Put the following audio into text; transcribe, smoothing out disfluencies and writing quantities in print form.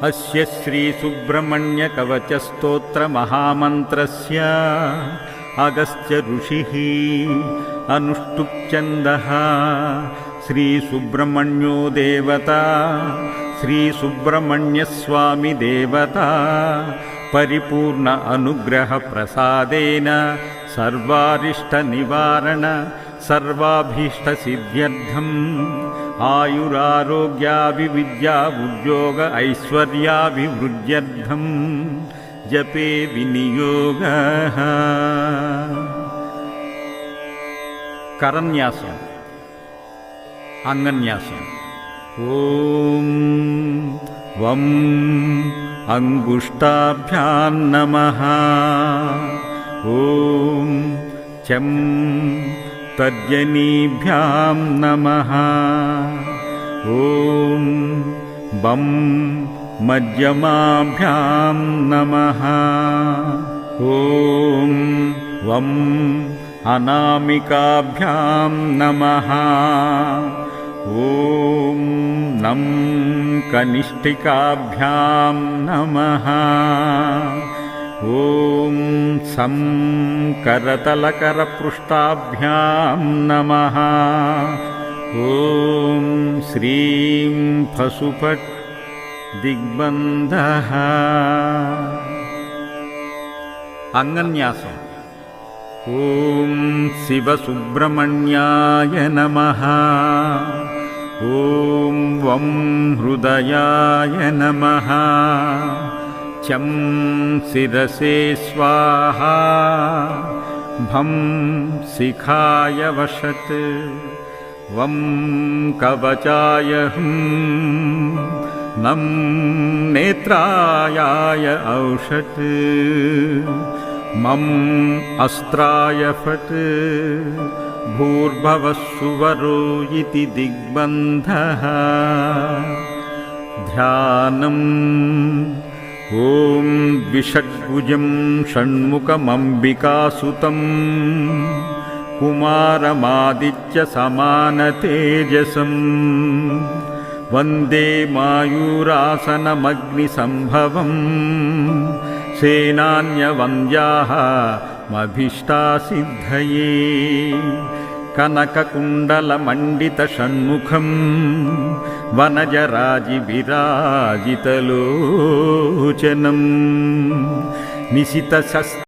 अस्य श्रीसुब्रह्मण्यकवचस्तोत्रमहामन्त्रस्य अगस्त्य ऋषिः अनुष्टुप्छन्दः श्रीसुब्रह्मण्यो देवता श्रीसुब्रह्मण्यस्वामी देवता परिपूर्ण अनुग्रह प्रसादेन सर्वारिष्टनिवारण सर्वाभीष्टसिद्ध्यर्थम् आयुरारोग्याभिविद्या उद्योग ऐश्वर्याभिवृद्ध्यर्थं जपे विनियोगः। करन्यासम् अंगन्यासम्। ओम वं अंगुष्ठाभ्यां नमः। ओम चं तर्जनीभ्यां नमः। ओम बं मध्यमाभ्यां नमः। ओम वं अनामिकाभ्यां नमः। ओम नं कनिष्ठिकाभ्यां नमः। ओम सं करतलकरपृष्ठाभ्यां नमः। ओम श्रीं फसुफट् दिग्बन्धः। अंगन्यासम्। ओम शिवसुब्रह्मण्याय नमः। ओम वं हृदयाय नमः। चं शिरसे स्वाहा। भं शिखाय वषट्। वं कवचाय हुं। नं नेत्रायाय औषट्। मं अस्त्राय फट्। भूर्भुवस्सुवरो इति दिग्बन्धः। ध्यानम्। ओम द्विषड्भुजं षण्मुखमम्बिकासुतं कुमारमादित्यसमानतेजसं वन्दे मायूरासनमग्निसम्भवं सेनान्यवन्द्याः मभीष्टासिद्धये कनककुण्डलमण्डितषण्मुखं वनजराजिविराजितलोचनं निशितशस्त्र